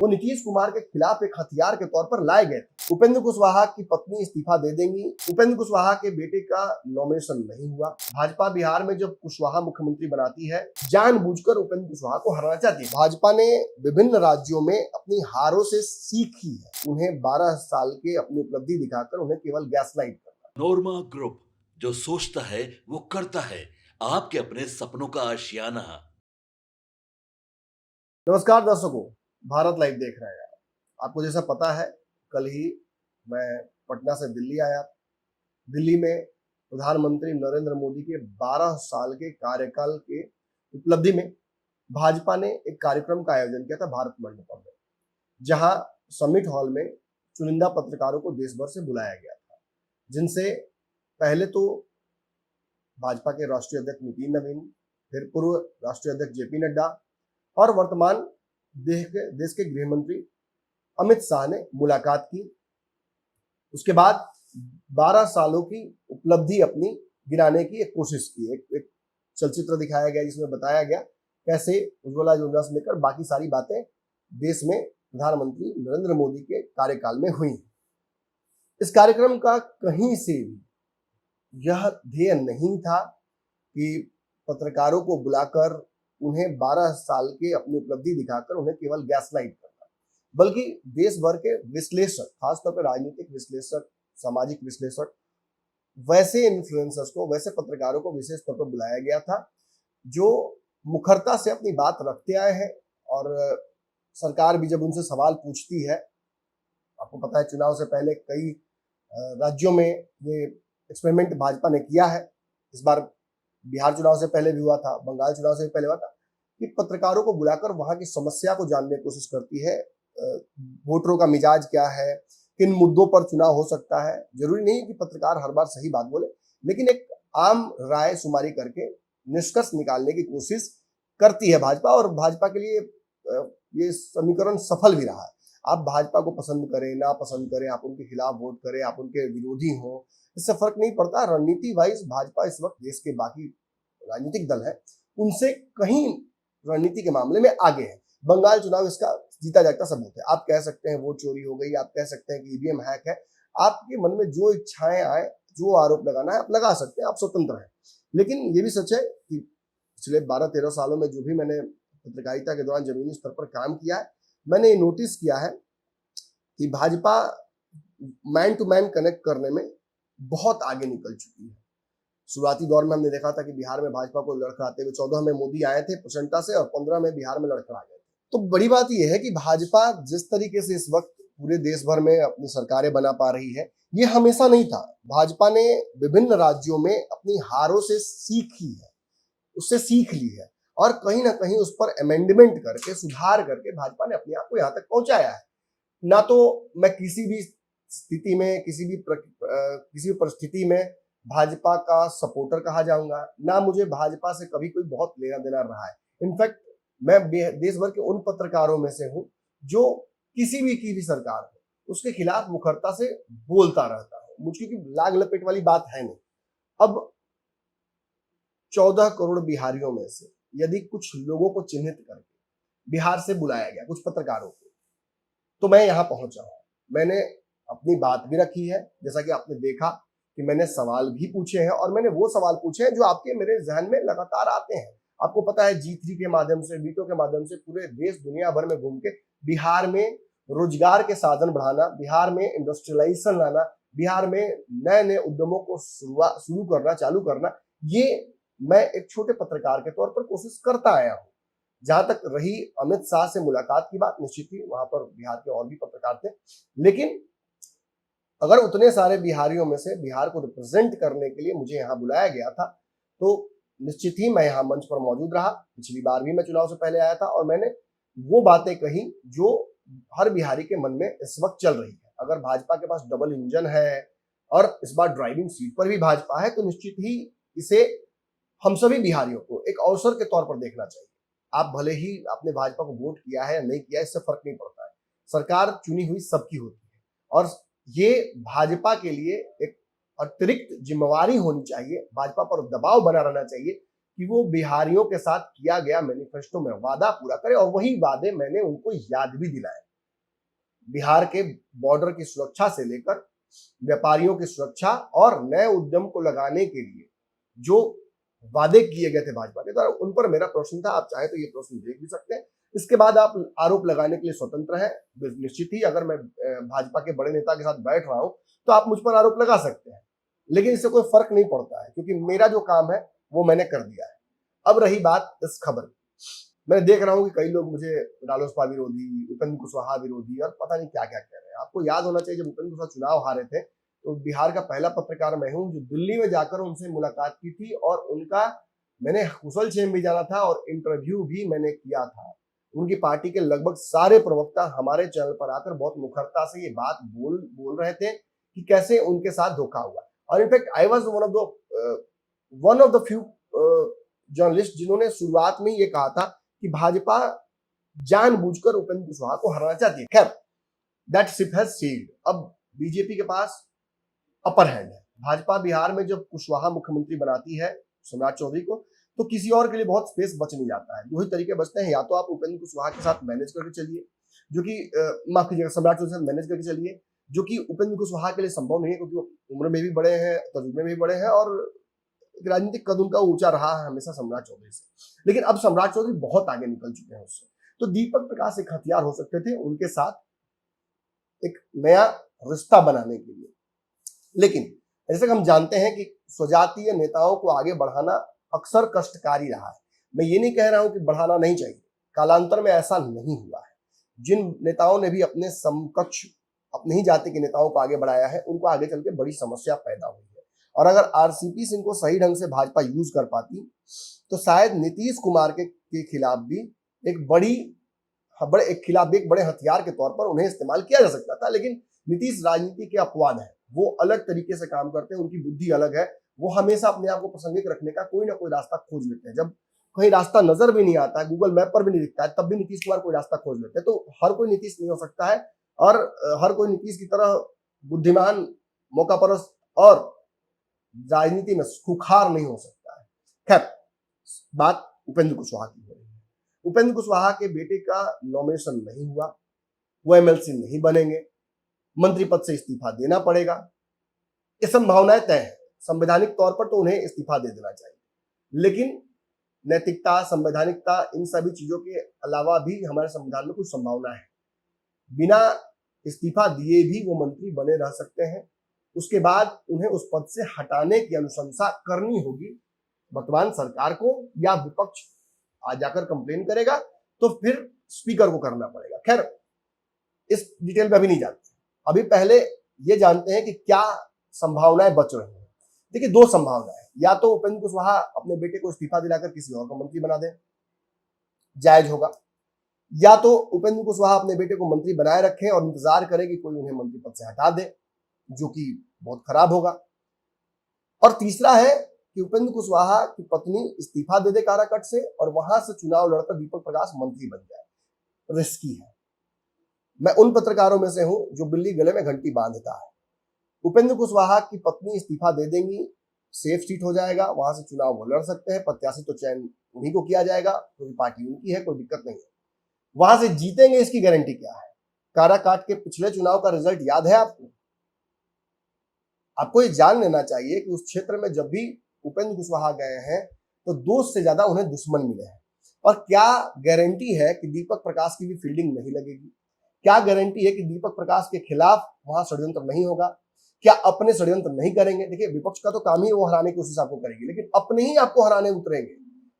वो नीतीश कुमार के खिलाफ एक हथियार के तौर पर लाए गए थे। उपेंद्र कुशवाहा की पत्नी इस्तीफा दे देंगी, उपेंद्र कुशवाहा के बेटे का नॉमिनेशन नहीं हुआ। भाजपा बिहार में जब कुशवाहा मुख्यमंत्री बनाती है, जानबूझकर उपेंद्र कुशवाहा को हराना चाहती है। भाजपा ने विभिन्न राज्यों में अपनी हारों से सीखी है उन्हें 12 साल के अपनी उपलब्धि दिखाकर उन्हें केवल गैसलाइट करना। नोरमा ग्रुप, जो सोचता है वो करता है, आपके अपने सपनों का आशियाना। नमस्कार दर्शकों, भारत लाइव देख रहे हैं आप। आपको जैसा पता है, कल ही मैं पटना से दिल्ली आया। दिल्ली में प्रधानमंत्री नरेंद्र मोदी के 12 साल के कार्यकाल के उपलब्धि में भाजपा ने एक कार्यक्रम का आयोजन किया था भारत मंडपम में, जहां समिट हॉल में चुनिंदा पत्रकारों को देश भर से बुलाया गया था, जिनसे पहले तो भाजपा के राष्ट्रीय अध्यक्ष नितिन नवीन, फिर पूर्व राष्ट्रीय अध्यक्ष जेपी नड्डा और वर्तमान देश के गृह मंत्री अमित शाह ने मुलाकात की। उसके बाद 12 सालों की उपलब्धि अपनी गिनाने की एक कोशिश की। एक चलचित्र दिखाया गया जिसमें बताया गया कैसे उज्ज्वला योजना से लेकर बाकी सारी बातें देश में प्रधानमंत्री नरेंद्र मोदी के कार्यकाल में हुई। इस कार्यक्रम का कहीं से भी यह ध्येय नहीं था कि पत्रकारों को बुलाकर उन्हें 12 साल के अपनी उपलब्धि दिखाकर उन्हें केवल गैसलाइट करना, बल्कि देश भर के विश्लेषक, खासतौर पर राजनीतिक विश्लेषक, सामाजिक विश्लेषक, वैसे इन्फ्लुएंसर्स को, वैसे पत्रकारों को विशेष तौर पर बुलाया गया था जो मुखरता से अपनी बात रखते आए हैं। और सरकार भी जब उनसे सवाल पूछती है, आपको पता है चुनाव से पहले कई राज्यों में ये एक्सपेरिमेंट भाजपा ने किया है। इस बार बिहार चुनाव से पहले भी हुआ था, बंगाल चुनाव से पहले हुआ था कि पत्रकारों को बुलाकर वहां की समस्या को जानने की कोशिश करती है। वोटरों का मिजाज क्या है, किन मुद्दों पर चुनाव हो सकता है। जरूरी नहीं कि पत्रकार हर बार सही बात बोले, लेकिन एक आम राय शुमारी करके निष्कर्ष निकालने की कोशिश करती है भाजपा। और भाजपा के लिए ये समीकरण सफल भी रहा है। आप भाजपा को पसंद करें ना पसंद करें, आप उनके खिलाफ वोट करें, आप उनके विरोधी हो, इससे फर्क नहीं पड़ता। रणनीति वाइज भाजपा इस वक्त देश के बाकी राजनीतिक दल है उनसे कहीं रणनीति के मामले में आगे है। बंगाल चुनाव इसका जीता जागता सबूत है। आप कह सकते हैं वोट चोरी हो गई, आप कह सकते हैं कि ईवीएम हैक है, आपके मन में जो इच्छाएं आए, जो आरोप लगाना है आप लगा सकते हैं, आप स्वतंत्र हैं। लेकिन ये भी सच है कि पिछले 12-13 सालों में जो भी मैंने पत्रकारिता के दौरान जमीनी स्तर पर काम किया है, मैंने ये नोटिस किया है कि Bhajpa man to man connect करने में बहुत आगे निकल चुकी है। शुरुआती दौर में हमने देखा था कि बिहार में भाजपा को लड़खड़ाते हुए 14 में मोदी आए थे प्रचंडता से और 15 में बिहार में लड़खड़ा गए थे। तो बड़ी बात यह है कि भाजपा जिस तरीके से इस वक्त पूरे देश भर में अपनी सरकारें बना पा रही है, ये हमेशा नहीं था। भाजपा ने विभिन्न राज्यों में अपनी हारों से सीखी है, उससे सीख ली है और कहीं ना कहीं उस पर अमेंडमेंट करके, सुधार करके भाजपा ने अपने आप को यहाँ तक पहुंचाया है। ना तो मैं किसी भी स्थिति में, किसी भी परिस्थिति में भाजपा का सपोर्टर कहा जाऊंगा, ना मुझे भाजपा से कभी कोई बहुत लेना देना रहा है। इनफैक्ट मैं देश भर के उन पत्रकारों में से हूं जो किसी भी की भी सरकार हो उसके खिलाफ मुखरता से बोलता रहता हूं। मुझे की लाग लपेट वाली बात है नहीं। अब 14 करोड़ बिहारियों में से यदि कुछ लोगों को चिन्हित करके बिहार से बुलाया गया, कुछ पत्रकारों को, तो मैं यहां पहुंचा हूं। मैंने अपनी बात भी रखी है, जैसा कि आपने देखा कि मैंने सवाल भी पूछे हैं और मैंने वो सवाल पूछे हैं जो आपके मेरे जहन में लगातार आते हैं। आपको पता है G3 के माध्यम से, वीटो के माध्यम से पूरे देश दुनिया भर में घूम के बिहार में रोजगार के साधन बढ़ाना, बिहार में इंडस्ट्रियलाइजेशन लाना, बिहार में नए नए उद्यमों को शुरू करना, चालू करना, ये मैं एक छोटे पत्रकार के तौर पर कोशिश करता आया हूँ। जहां तक रही अमित शाह से मुलाकात की बात, निश्चित ही वहां पर बिहार के और भी पत्रकार थे, लेकिन अगर उतने सारे बिहारियों में से बिहार को रिप्रेजेंट करने के लिए मुझे यहाँ बुलाया गया था, तो निश्चित ही मैं यहाँ मंच पर मौजूद रहा। पिछली बार भी मैं चुनाव से पहले आया था और मैंने वो बातें कही जो हर बिहारी के मन में इस वक्त चल रही है। अगर भाजपा के पास डबल इंजन है और इस बार ड्राइविंग सीट पर भी भाजपा है, तो निश्चित ही इसे हम सभी बिहारियों को एक अवसर के तौर पर देखना चाहिए। आप भले ही आपने भाजपा को वोट किया है या नहीं किया, इससे फर्क नहीं पड़ता है। सरकार चुनी हुई सबकी होती है और ये भाजपा के लिए एक अतिरिक्त जिम्मेवारी होनी चाहिए, भाजपा पर दबाव बना रहना चाहिए कि वो बिहारियों के साथ किया गया मैनिफेस्टो में वादा पूरा करे। और वही वादे मैंने उनको याद भी दिलाए। बिहार के बॉर्डर की सुरक्षा से लेकर व्यापारियों की सुरक्षा और नए उद्यम को लगाने के लिए जो वादे किए गए थे भाजपा के द्वारा, उन पर मेरा प्रश्न था। आप चाहे तो ये प्रश्न देख भी सकते हैं। इसके बाद आप आरोप लगाने के लिए स्वतंत्र हैं। निश्चित ही अगर मैं भाजपा के बड़े नेता के साथ बैठ रहा हूं तो आप मुझ पर आरोप लगा सकते हैं, लेकिन इससे कोई फर्क नहीं पड़ता है, क्योंकि मेरा जो काम है वो मैंने कर दिया है। अब रही बात इस खबर की, मैं देख रहा हूं कि कई लोग मुझे रालोसपा विरोधी, उपेंद्र कुशवाहा विरोधी और पता नहीं क्या क्या कह रहे हैं। आपको याद होना चाहिए, जब उपेंद्र कुशवाहा चुनाव हारे थे तो बिहार का पहला पत्रकार मैं हूं जो दिल्ली में जाकर उनसे मुलाकात की थी, और उनका मैंने कुशल क्षेम भी जाना था और इंटरव्यू भी मैंने किया था। उनकी पार्टी के लगभग सारे प्रवक्ता हमारे चैनल पर आकर बहुत मुखरता से ये बात बोल रहे थे कि कैसे उनके साथ धोखा हुआ। और in fact I was one of the few journalist जिन्होंने शुरुआत में ये कहा था कि भाजपा जानबूझकर उपेंद्र कुशवाहा को हराना चाहती है। खैर, दैट शिप हैज सेल्ड। अब बीजेपी के पास अपर हैंड है। भाजपा बिहार में जब कुशवाहा मुख्यमंत्री बनाती है सम्राट चौधरी को, तो किसी और के लिए बहुत स्पेस बच नहीं जाता है। दो ही तरीके बचते हैं, या तो आप उपेंद्र कुशवाहा के साथ मैनेज करके चलिए, जो कि माफ कीजिएगा, सम्राट चौधरी के साथ मैनेज करके चलिए, जो कि उपेंद्र कुशवाहा के लिए संभव नहीं है, क्योंकि वो उम्र में भी बड़े हैं, तजुर्बे में भी बड़े हैं, और राजनीतिक कद उनका ऊंचा रहा है हमेशा सम्राट चौधरी से। लेकिन अब सम्राट चौधरी बहुत आगे निकल चुके हैं उससे, तो दीपक प्रकाश एक हथियार हो सकते थे उनके साथ एक नया रिश्ता बनाने के लिए। लेकिन जैसे कि हम जानते हैं कि स्वजातीय नेताओं को आगे बढ़ाना अक्सर कष्टकारी रहा है। मैं ये नहीं कह रहा हूं कि बढ़ाना नहीं चाहिए, कालांतर में ऐसा नहीं हुआ है। जिन नेताओं ने भी अपने समकक्ष, अपनी ही जाति के नेताओं को आगे बढ़ाया है, उनको आगे चल के बड़ी समस्या पैदा हुई है। और अगर आरसीपी सिंह को सही ढंग से भाजपा यूज कर पाती तो शायद नीतीश कुमार के खिलाफ भी एक बड़े हथियार के तौर पर उन्हें इस्तेमाल किया जा सकता था। लेकिन नीतीश राजनीति के अपवाद है, वो अलग तरीके से काम करते हैं, उनकी बुद्धि अलग है। वो हमेशा अपने आप को प्रासंगिक रखने का कोई ना कोई रास्ता खोज लेते हैं। जब कहीं रास्ता नजर भी नहीं आता है, गूगल मैप पर भी नहीं दिखता है, तब भी नीतीश कुमार कोई रास्ता खोज लेते हैं। तो हर कोई नीतीश नहीं हो सकता है, और हर कोई नीतीश की तरह बुद्धिमान, मौकापरस्त और राजनीति में खुखार नहीं हो सकता है। खैर, बात उपेंद्र कुशवाहा की हो रही है। उपेंद्र कुशवाहा के बेटे का नॉमिनेशन नहीं हुआ, वो एमएलसी नहीं बनेंगे, मंत्री पद से इस्तीफा देना पड़ेगा, ये संभावनाएं तय है। संवैधानिक तौर पर तो उन्हें इस्तीफा दे देना चाहिए, लेकिन नैतिकता, संवैधानिकता, इन सभी चीजों के अलावा भी हमारे संविधान में कुछ संभावना है। बिना इस्तीफा दिए भी वो मंत्री बने रह सकते हैं। उसके बाद उन्हें उस पद से हटाने की अनुशंसा करनी होगी वर्तमान सरकार को, या विपक्ष आज जाकर कंप्लेन करेगा तो फिर स्पीकर को करना पड़ेगा। खैर, इस डिटेल में अभी नहीं जानते, अभी पहले ये जानते हैं कि क्या संभावनाएं बच रही हैं। देखिए, दो संभावनाएं, या तो उपेंद्र कुशवाहा अपने बेटे को इस्तीफा दिलाकर किसी और को मंत्री बना दें, जायज होगा, या तो उपेंद्र कुशवाहा अपने बेटे को मंत्री बनाए रखें और इंतजार करें कि कोई उन्हें मंत्री पद से हटा दे, जो कि बहुत खराब होगा। और तीसरा है कि उपेंद्र कुशवाहा की पत्नी इस्तीफा दे दे काराकाट से और वहां से चुनाव लड़कर दीपक प्रकाश मंत्री बन जाए। रिस्की है। मैं उन पत्रकारों में से हूं जो बिल्ली गले में घंटी बांधता है। उपेंद्र कुशवाहा की पत्नी इस्तीफा दे देंगी, सेफ सीट हो जाएगा, वहां से चुनाव वो लड़ सकते हैं, प्रत्याशी तो चयन उन्हीं को किया जाएगा क्योंकि पार्टी उनकी है, कोई दिक्कत नहीं है। वहां से जीतेंगे, इसकी गारंटी क्या है? काराकाट के पिछले चुनाव का रिजल्ट याद है आपको? आपको ये जान लेना चाहिए कि उस क्षेत्र में जब भी उपेंद्र कुशवाहा गए हैं तो दोस्त से ज्यादा उन्हें दुश्मन मिले हैं। और क्या गारंटी है कि दीपक प्रकाश की भी फील्डिंग नहीं लगेगी? क्या गारंटी है कि दीपक प्रकाश के खिलाफ वहां षड्यंत्र नहीं होगा? क्या अपने षड्यंत्र नहीं करेंगे? देखिए, विपक्ष का तो काम ही वो हराने की कोशिश आपको करेगी, लेकिन अपने ही आपको हराने उतरेंगे।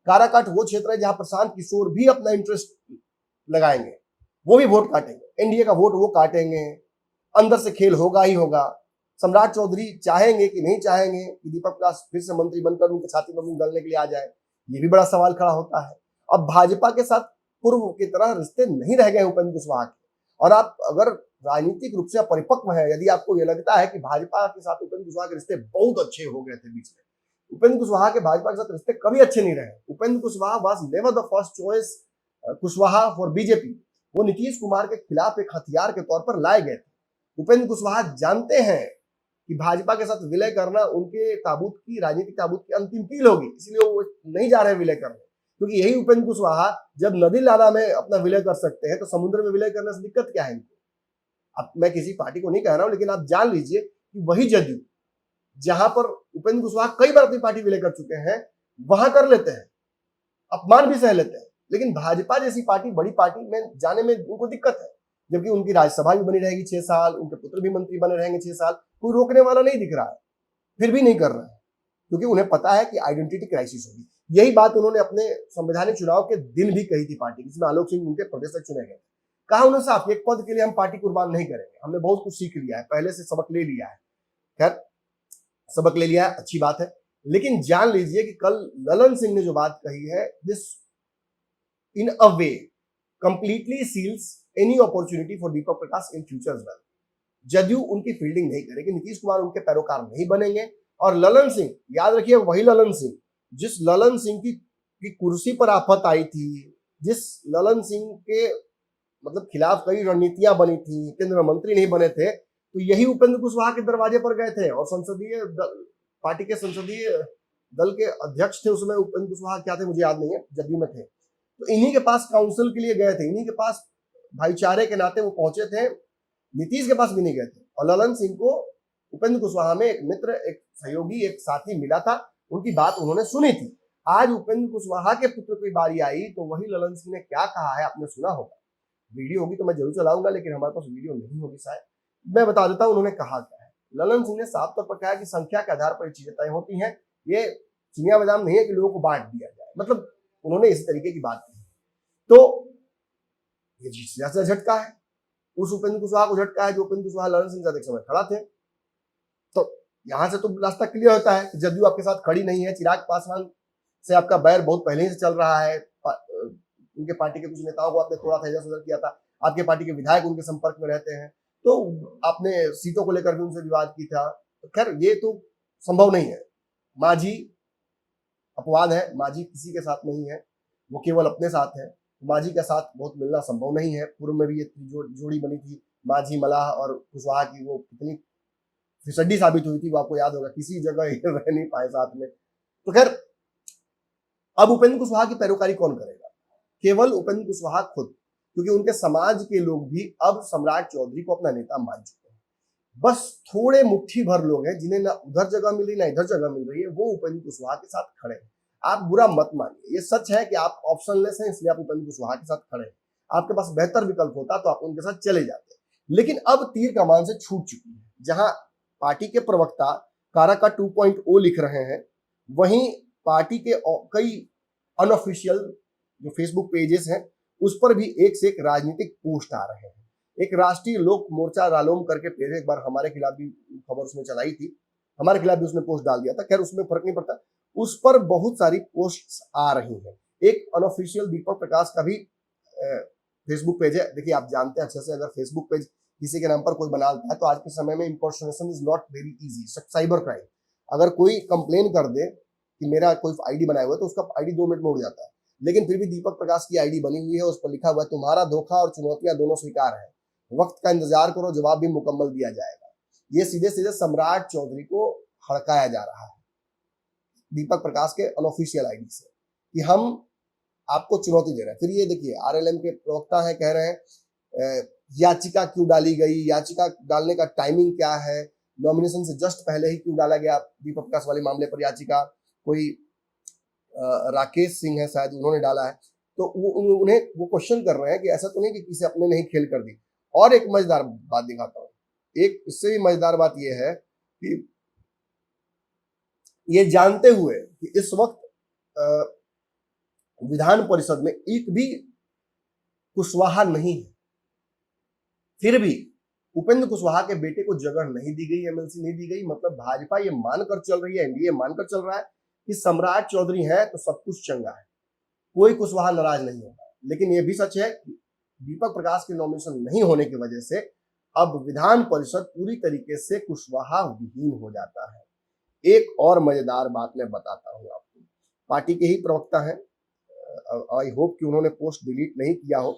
काराकाट वो क्षेत्र है जहां प्रशांत किशोर भी अपना इंटरेस्ट लगाएंगे, वो भी वोट काटेंगे, एनडीए का वोट वो काटेंगे, अंदर से खेल होगा ही होगा। सम्राट चौधरी चाहेंगे कि नहीं चाहेंगे कि दीपक प्रकाश फिर से मंत्री बनकर उनके छाती में मुंह डालने के लिए आ जाए, ये भी बड़ा सवाल खड़ा होता है। अब भाजपा के साथ पूर्व की तरह रिश्ते नहीं रह गए उपेंद्र कुशवाहा के, और आप अगर राजनीतिक रूप से परिपक्व है, यदि आपको यह लगता है कि भाजपा के साथ उपेंद्र कुशवाहा के रिश्ते बहुत अच्छे हो गए थे बीच में, उपेंद्र कुशवाहा के भाजपा के साथ रिश्ते कभी अच्छे नहीं रहे। Upendra Kushwaha was never the first choice Kushwaha for BJP. वो नीतीश कुमार के खिलाफ एक हथियार के तौर पर लाए गए थे। उपेंद्र कुशवाहा जानते हैं कि भाजपा के साथ विलय करना उनके ताबूत की, राजनीतिक ताबूत की अंतिम कील होगी, इसलिए वो नहीं जा रहे विलय करने। क्योंकि यही उपेंद्र कुशवाहा जब नदी नाला में अपना विलय कर सकते हैं तो समुद्र में विलय करने से दिक्कत क्या है इनको? अब मैं किसी पार्टी को नहीं कह रहा हूं, लेकिन आप जान लीजिए कि वही जदयू जहां पर उपेंद्र कुशवाहा कई बार अपनी पार्टी विलय कर चुके हैं, वहां कर लेते हैं, अपमान भी सह लेते हैं। लेकिन भाजपा जैसी पार्टी, बड़ी पार्टी में जाने में उनको दिक्कत है, जबकि उनकी राज्यसभा भी बनी रहेगी 6 साल, उनके पुत्र भी मंत्री बने रहेंगे 6 साल, कोई रोकने वाला नहीं दिख रहा है, फिर भी नहीं कर रहे हैं, क्योंकि उन्हें पता है कि आइडेंटिटी क्राइसिस होगी। यही बात उन्होंने अपने संवैधानिक चुनाव के दिन भी कही थी पार्टी, जिसमें आलोक सिंह उनके प्रदेश तक चुने गए। कहा उन्होंने साफ, एक पद के लिए हम पार्टी कुर्बान नहीं करेंगे, हमने बहुत कुछ सीख लिया है, पहले से सबक ले लिया है। खैर, सबक ले लिया है, अच्छी बात है, लेकिन जान लीजिए कि कल ललन सिंह ने जो बात कही है, this in a way completely seals any opportunity for Deepak Prakash in future as well. JDU उनकी फील्डिंग नहीं करेगी, नीतीश कुमार उनके पैरोकार नहीं बनेंगे, और ललन सिंह, याद रखिए वही ललन सिंह, जिस ललन सिंह की कुर्सी पर आफत आई थी, जिस ललन सिंह के मतलब खिलाफ कई रणनीतियां बनी थी, केंद्रीय मंत्री नहीं बने थे, तो यही उपेंद्र कुशवाहा के दरवाजे पर गए थे, और पार्टी के संसदीय दल के अध्यक्ष थे उसमें उपेंद्र कुशवाहा, क्या थे मुझे याद नहीं है, जदयू में थे, तो इन्हीं के पास काउंसिल के लिए गए थे, इन्हीं के पास भाईचारे के नाते वो पहुंचे थे, नीतीश के पास भी नहीं गए थे। और ललन सिंह को उपेंद्र कुशवाहा में एक मित्र, एक सहयोगी, एक साथी मिला था, उनकी बात उन्होंने सुनी थी। आज उपेंद्र कुशवाहा के पुत्र की बारी आई तो वही ललन सिंह ने क्या कहा है आपने सुना होगा, वीडियो होगी तो मैं जरूर चलाऊंगा, लेकिन हमारे पास वीडियो नहीं होगी शायद, मैं बता देता हूं उन्होंने कहा क्या है। ललन सिंह ने साफ तौर पर कहा कि संख्या के आधार पर चीजें तय होती हैं, ये चिनिया बादाम नहीं है कि लोगों को बांट दिया जाए, मतलब उन्होंने इस तरीके की बात की। तो ये सियासी झटका है, उस उपेंद्र कुशवाहा को झटका है जो उपेंद्र कुशवाहा ललन सिंह से एक समय खड़ा थे। तो यहां से तो रास्ता क्लियर होता है कि जदयू आपके साथ खड़ी नहीं है, चिराग पासवान से आपका बैर बहुत पहले ही से चल रहा है, उनके पार्टी के कुछ नेताओं को आपने थोड़ा सा इधर उधर किया था, आपके पार्टी के विधायक उनके संपर्क में रहते हैं, तो आपने सीटों को लेकर भी उनसे विवाद की था। तो खैर ये तो संभव नहीं है, मांझी अपवाद है, मांझी किसी के साथ नहीं है, वो केवल अपने साथ है, मांझी का साथ बहुत मिलना संभव नहीं है। पूर्व में भी ये जोड़ी बनी थी मांझी मलाह और कुशवाहा की, वो कितनी फिसड्डी साबित हुई थी वो आपको याद होगा, किसी जगह रह नहीं पाए साथ में। तो खैर अब उपेंद्र कुशवाहा की पैरोकारी कौन करेगा? केवल उपेंद्र कुशवाहा खुद, क्योंकि उनके समाज के लोग भी अब सम्राट चौधरी को अपना नेता मान चुके हैं। बस थोड़े मुट्ठी भर लोग हैं जिन्हें ना उधर जगह मिल रही ना इधर जगह मिल रही है, वो उपेंद्र कुशवाहा के साथ खड़े हैं। आप बुरा मत मानिए, ये सच है कि आप ऑप्शनलेस हैं, इसलिए आप उपेंद्र कुशवाहा के साथ खड़े हैं। आपके पास बेहतर विकल्प होता तो आप उनके साथ चले जाते, लेकिन अब तीर कमान से छूट चुकी है। जहां पार्टी के प्रवक्ता काराका 2.0 लिख रहे हैं, वहीं पार्टी के कई अनऑफिशियल जो फेसबुक पेजेस हैं उस पर भी एक से एक राजनीतिक पोस्ट आ रहे हैं। एक राष्ट्रीय लोक मोर्चा रालोम करके पेज, एक बार हमारे खिलाफ भी खबर उसने चलाई थी, हमारे खिलाफ भी उसने पोस्ट डाल दिया था, खैर उसमें फर्क नहीं पड़ता, उस पर बहुत सारी पोस्ट्स आ रही हैं। एक अनऑफिशियल दीपक प्रकाश का भी फेसबुक पेज है। देखिए आप जानते हैं अच्छे से, अगर फेसबुक पेज किसी के नाम पर कोई बनाता है तो आज के समय में importation is not very easy, cyber crime. अगर कोई कंप्लेन कर दे कि मेरा कोई आईडी बनाया हुआ है तो उसका आईडी 2 मिनट में उड़ जाता है, लेकिन फिर भी दीपक प्रकाश की आईडी बनी हुई है, उस पर लिखा हुआ है तुम्हारा धोखा और चुनौतियां दोनों स्वीकार है, वक्त का इंतजार करो, जवाब भी मुकम्मल दिया जाएगा। ये सीधे सीधे सम्राट चौधरी को हड़काया जा रहा है दीपक प्रकाश के अनऑफिशियल आईडी से कि हम आपको चुनौती दे रहे हैं। फिर ये देखिए आरएलएम के प्रवक्ता है, कह रहे हैं याचिका क्यों डाली गई, याचिका डालने का टाइमिंग क्या है, नॉमिनेशन से जस्ट पहले ही क्यों डाला गया दीपक प्रकाश वाले मामले पर याचिका, कोई राकेश सिंह है शायद उन्होंने डाला है, तो उन्हें वो क्वेश्चन कर रहे हैं कि ऐसा तो नहीं कि किसी अपने नहीं खेल कर दी। और एक मजेदार बात दिखाता हूँ, एक इससे भी मजेदार बात यह है कि ये जानते हुए कि इस वक्त विधान परिषद में एक भी कुशवाहा नहीं है, फिर भी उपेंद्र कुशवाहा के बेटे को जगह नहीं दी गई, एमएलसी नहीं दी गई। मतलब भाजपा ये मानकर चल रही है, एनडीए मानकर चल रहा है कि सम्राट चौधरी है तो सब कुछ चंगा है, कोई कुशवाहा नाराज नहीं होगा। लेकिन यह भी सच है कि दीपक प्रकाश के नॉमिनेशन नहीं होने की वजह से अब विधान परिषद पूरी तरीके से कुशवाहा विहीन हो जाता है। एक और मजेदार बात मैं बताता हूं आपको, पार्टी के ही प्रवक्ता हैं, आई होप कि उन्होंने पोस्ट डिलीट नहीं किया हो,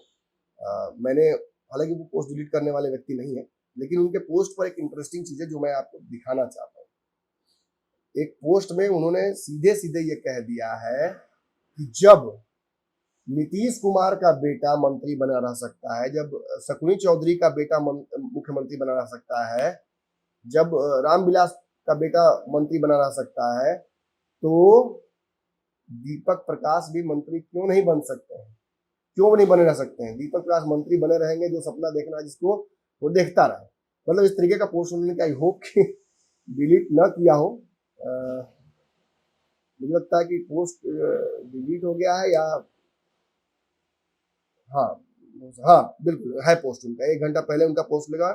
मैंने, हालांकि वो पोस्ट डिलीट करने वाले व्यक्ति नहीं है, लेकिन उनके पोस्ट पर एक इंटरेस्टिंग चीज है जो मैं आपको दिखाना चाहता हूं। एक पोस्ट में उन्होंने सीधे सीधे ये कह दिया है कि जब नीतीश कुमार का बेटा मंत्री बना रह सकता है, जब शकुनी चौधरी का बेटा मुख्यमंत्री बना रह सकता है, जब रामविलास का बेटा मंत्री बना रह सकता है, तो दीपक प्रकाश भी मंत्री क्यों नहीं बन सकते हैं? क्यों नहीं बने रह सकते हैं? दीपक प्रकाश मंत्री बने रहेंगे, जो सपना देखना है जिसको वो देखता रहे। मतलब इस तरीके का पोस्ट उन्होंने का आई होप कि डिलीट न किया हो। मुझे लगता है कि पोस्ट डिलीट हो गया है, या हाँ हाँ बिल्कुल है पोस्ट उनका, 1 घंटा पहले उनका पोस्ट लगा।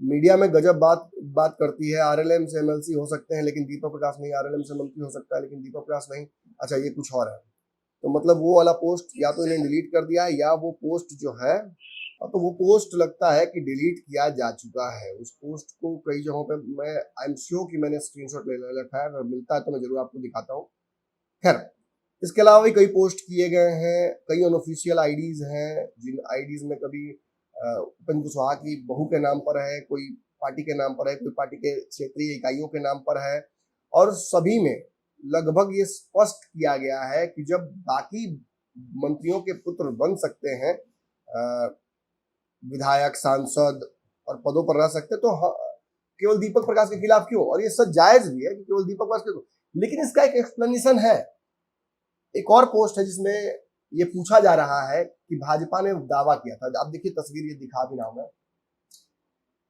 मीडिया में गजब बात करती है, आरएलएम से एमएलसी हो सकते हैं लेकिन दीपक प्रकाश नहीं, आरएलएम से मंत्री हो सकता है लेकिन दीपक प्रकाश नहीं। अच्छा, ये कुछ और है। तो मतलब वो वाला पोस्ट या तो इन्हें डिलीट कर दिया है, या वो पोस्ट जो है, तो वो पोस्ट लगता है कि डिलीट किया जा चुका है। उस पोस्ट को कई जगहों पे मैं आई एम श्योर कि मैंने स्क्रीनशॉट ले रखा है, अगर मिलता है तो मैं जरूर आपको दिखाता हूँ। खैर, इसके अलावा भी कई पोस्ट किए गए हैं, कई अनऑफिशियल आईडीज हैं, जिन आईडीज में कभी उपेंद्र कुशवाहा की बहू के नाम पर है, कोई पार्टी के नाम पर है, कोई पार्टी के क्षेत्रीय इकाइयों के नाम पर है, और सभी में लगभग ये स्पष्ट किया गया है कि जब बाकी मंत्रियों के पुत्र बन सकते हैं, विधायक, सांसद और पदों पर रह सकते, तो केवल दीपक प्रकाश के खिलाफ क्यों? और ये सच जायज भी है कि केवल दीपक प्रकाश क्यों, लेकिन इसका एक एक्सप्लेनेशन है। एक और पोस्ट है जिसमें ये पूछा जा रहा है कि भाजपा ने दावा किया था, आप देखिए तस्वीर ये दिखा भी रहा हूं मैं,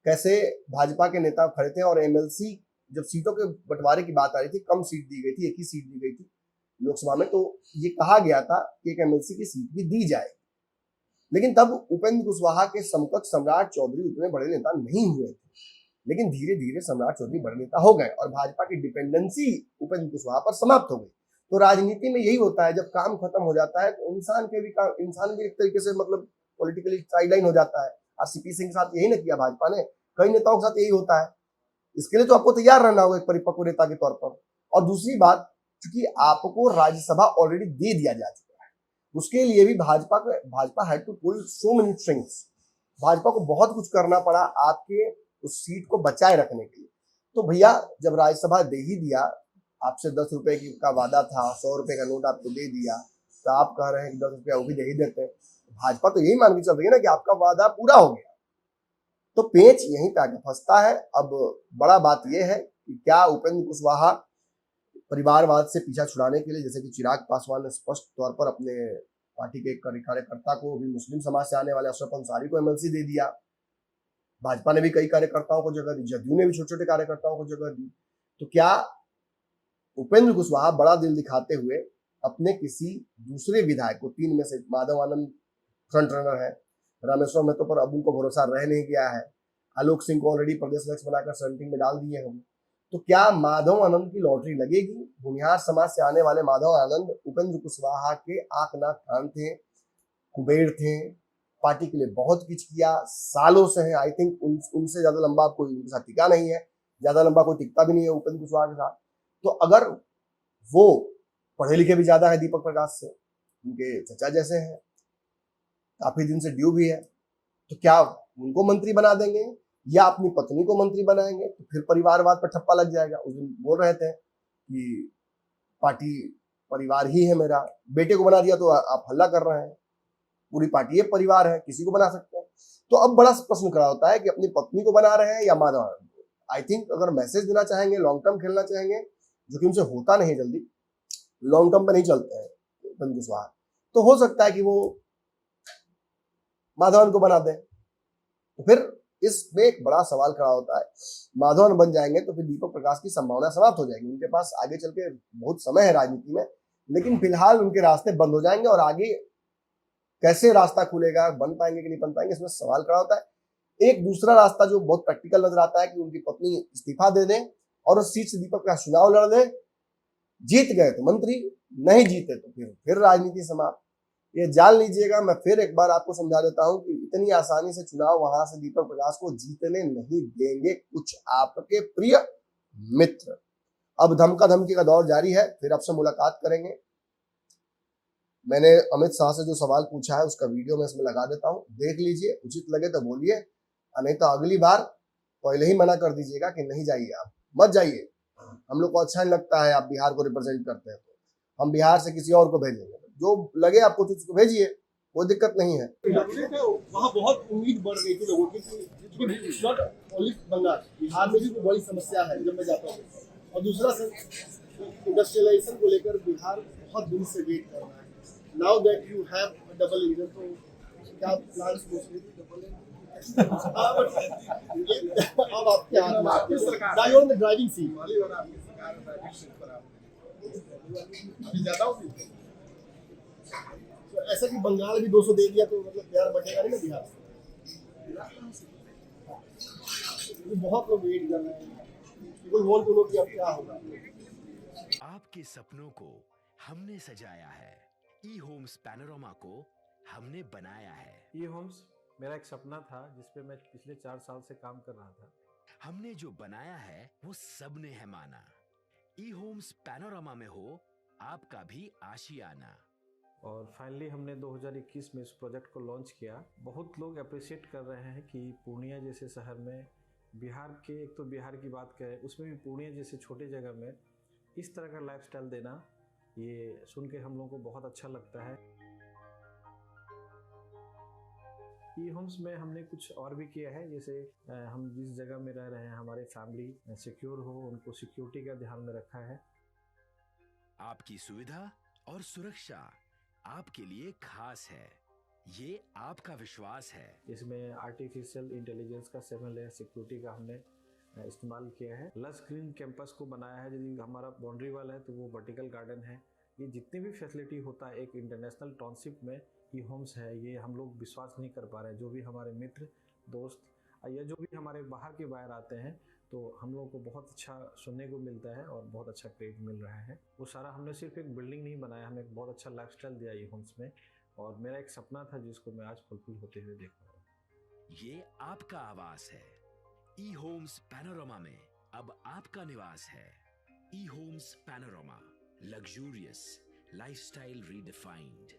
कैसे भाजपा के नेता खड़े थे और एमएलसी, जब सीटों के बंटवारे की बात आ रही थी, कम सीट दी गई थी, 1 ही सीट दी गई थी लोकसभा में, तो ये कहा गया था कि एक एमएलसी की सीट भी दी जाए। लेकिन तब उपेंद्र कुशवाहा के समकक्ष सम्राट चौधरी उतने बड़े नेता नहीं हुए थे, लेकिन धीरे धीरे सम्राट चौधरी बड़े नेता हो गए और भाजपा की डिपेंडेंसी उपेंद्र कुशवाहा पर समाप्त हो गई। तो राजनीति में यही होता है, जब काम खत्म हो जाता है तो इंसान भी एक तरीके से मतलब पॉलिटिकली साइडलाइन हो जाता है। आरसीपी सिंह के साथ यही ना किया भाजपा ने, कई नेताओं के साथ यही होता है। इसके लिए तो आपको तैयार रहना होगा एक परिपक्व नेता के तौर पर। और दूसरी बात, क्योंकि आपको राज्यसभा ऑलरेडी दे दिया जा चुका है, उसके लिए भी Bhajpa had to pull so many strings. Bhajpa को बहुत कुछ करना पड़ा आपके उस सीट को बचाए रखने के लिए। तो भैया, जब राज्यसभा दे ही दिया, आपसे 10 रुपए का वादा था, 100 रुपए का नोट आपको दे दिया, तो आप कह रहे हैं कि 10 रुपया वो भी दे ही देते हैं। भाजपा तो यही मान के चल रही है ना कि आपका वादा पूरा हो गया। तो पेच यहीं पे आके फंसता है। अब बड़ा बात यह है कि क्या उपेंद्र कुशवाहा परिवारवाद से पीछा छुड़ाने के लिए, जैसे कि चिराग पासवान ने स्पष्ट तौर पर अपने पार्टी के कार्यकर्ता को, भी मुस्लिम समाज से आने वाले अशरफ अंसारी को एमएलसी दे दिया, भाजपा ने भी कई कार्यकर्ताओं को जगह दी, जदयू ने भी छोटे छोटे कार्यकर्ताओं को जगह दी, तो क्या उपेंद्र कुशवाहा बड़ा दिल दिखाते हुए अपने किसी दूसरे विधायक को, 3 में से माधव आनंद फ्रंट रनर है, रामेश्वर महतो पर अब उनको भरोसा रह नहीं गया है, आलोक सिंह को ऑलरेडी प्रदेश अध्यक्ष बनाकर सेंटिंग में डाल दिए होंगे, तो क्या माधव आनंद की लॉटरी लगेगी? भूमिहार समाज से आने वाले माधव आनंद उपेंद्र कुशवाहा के आंख नाक कान थे, कुबेर थे, पार्टी के लिए बहुत कुछ किया, सालों से है। आई थिंक उनसे ज्यादा लंबा कोई उनके साथ टिका नहीं है, ज्यादा लंबा कोई टिकता भी नहीं है उपेंद्र कुशवाहा के साथ। तो अगर वो पढ़े लिखे भी ज्यादा है दीपक प्रकाश से, उनके चचा जैसे हैं, काफी दिन से ड्यू भी है, तो क्या उनको मंत्री बना देंगे या अपनी पत्नी को मंत्री बनाएंगे? तो फिर परिवारवाद पर ठप्पा लग जाएगा। उस दिन बोल रहे थे कि पार्टी परिवार ही है मेरा, बेटे को बना दिया तो आप हल्ला कर रहे हैं, पूरी पार्टी ये परिवार है, किसी को बना सकते हैं। तो अब बड़ा प्रश्न खड़ा होता है कि अपनी पत्नी को बना रहे हैं या माधव आनंद को। आई थिंक अगर मैसेज देना चाहेंगे, लॉन्ग टर्म खेलना चाहेंगे, जो कि उनसे होता नहीं जल्दी, लॉन्ग टर्म पे नहीं चलते हैं उपेंद्र कुशवाहा, तो हो सकता है कि वो माधवन को बना दें। तो फिर इसमें एक बड़ा सवाल खड़ा होता है, माधवन बन जाएंगे तो फिर दीपक प्रकाश की संभावना समाप्त हो जाएगी। उनके पास आगे चल के बहुत समय है राजनीति में, लेकिन फिलहाल उनके रास्ते बंद हो जाएंगे और आगे कैसे रास्ता खुलेगा, बन पाएंगे कि नहीं बन पाएंगे, इसमें सवाल खड़ा होता है। एक दूसरा रास्ता जो बहुत प्रैक्टिकल नजर आता है कि उनकी पत्नी इस्तीफा दे दें और उस सीट से दीपक का चुनाव लड़ दें, जीत गए तो मंत्री, नहीं जीते तो फिर राजनीति समाप्त। ये जान लीजिएगा, मैं फिर एक बार आपको समझा देता हूं कि इतनी आसानी से चुनाव वहां से दीपक प्रकाश को जीतने नहीं देंगे कुछ आपके प्रिय मित्र। अब धमका धमकी का दौर जारी है, फिर आपसे मुलाकात करेंगे। मैंने अमित शाह से जो सवाल पूछा है उसका वीडियो मैं इसमें लगा देता हूं, देख लीजिए, उचित लगे तो बोलिए, नहीं तो अगली बार पहले ही मना कर दीजिएगा कि नहीं जाइए, आप मत जाइए, हम लोग को अच्छा नहीं लगता है आप बिहार को रिप्रेजेंट करते हैं, तो हम बिहार से किसी और को भेजेंगे। जो लगे आपको तो उसको भेजिए, कोई दिक्कत नहीं है। वहाँ बहुत उम्मीद बढ़ गई थी लोगों की कि नॉट ओनली बंगाल, बिहार में भी कोई बड़ी समस्या है जब मैं जाता हूँ। और दूसरा सर, इंडस्ट्रियलाइजेशन को लेकर बिहार बहुत दिन से वेट कर रहा है। Now that you have double engine, तो क्या प्लान्स अब आपके हाथ में, आपकी सरकार, now you're on the driving seat। अभी जाता हूँ तो ऐसा कि बंगाल भी 200 दे दिया तो मतलब प्यार बटेगा नहीं ना बिहार से। तो बहुत लोग वेट कर रहे हैं, पीपल वांट टू नो कि अब क्या होगा। आपके सपनों को हमने सजाया है, ई होम्स पैनोरामा को हमने बनाया है। ई होम्स मेरा एक सपना था जिस पे मैं पिछले 4 साल से काम कर रहा था। हमने जो बनाया है वो सबने है माना। ई होम्स पैनोरामा में हो आपका भी आशियाना। और फाइनली हमने 2021 में इस प्रोजेक्ट को लॉन्च किया। बहुत लोग अप्रिशिएट कर रहे हैं कि पूर्णिया जैसे शहर में, बिहार के, एक तो बिहार की बात करें उसमें भी पूर्णिया जैसे छोटे जगह में इस तरह का लाइफस्टाइल देना, ये सुन के हम लोगों को बहुत अच्छा लगता है। ई होम्स में हमने कुछ और भी किया है, जैसे हम जिस जगह में रह रहे हैं हमारे फैमिली सिक्योर हो, उनको सिक्योरिटी का ध्यान में रखा है। आपकी सुविधा और सुरक्षा आपके लिए खास है, ये आपका विश्वास है। इसमें आर्टिफिशियल इंटेलिजेंस का 7 लेयर सिक्योरिटी का हमने इस्तेमाल किया है। लस ग्रीन कैंपस को बनाया है, यदि हमारा बाउंड्री वाल है तो वो वर्टिकल गार्डन है। ये जितनी भी फैसिलिटी होता है एक इंटरनेशनल टाउनशिप में ई होम्स है, ये हम लोग विश्वास नहीं कर पा रहे हैं। जो भी हमारे मित्र दोस्त या जो भी हमारे बाहर के बाहर आते हैं तो हम लोगों को बहुत अच्छा सुनने को मिलता है और बहुत अच्छा क्रेडिट मिल रहा है। वो सारा हमने सिर्फ एक बिल्डिंग नहीं बनाया, हमें एक बहुत अच्छा लाइफस्टाइल दिया ई होम्स में, और मेरा एक सपना था जिसको मैं आज फुलफिल होते हुए देख रहा हूँ। ये आपका आवास है। ई होम्स पैनोरामा में अब आपका निवास है। E Homes Panorama, luxurious lifestyle redefined.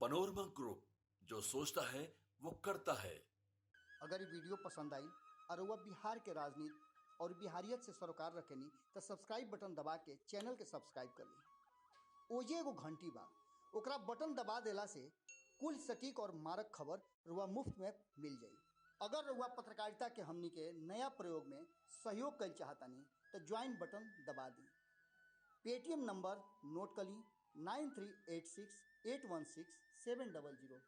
Panorama group, जो सोचता है वो करता है। अगर ये वीडियो पसंद आई और वह बिहार के राजनीति और बिहारियत से सरोकार रखेनी तो सब्सक्राइब बटन दबा के चैनल के सब्सक्राइब कर ली। ओजे एगो घंटी बा, ओकरा बटन दबा देला से कुल सटीक और मारक खबर रुआ मुफ्त में मिल जाई। अगर रुआ पत्रकारिता के हमनी के नया प्रयोग में सहयोग कर चाहतानी तो ज्वाइन बटन दबा दी। पेटीएम नंबर नोट कर ली 9386816700।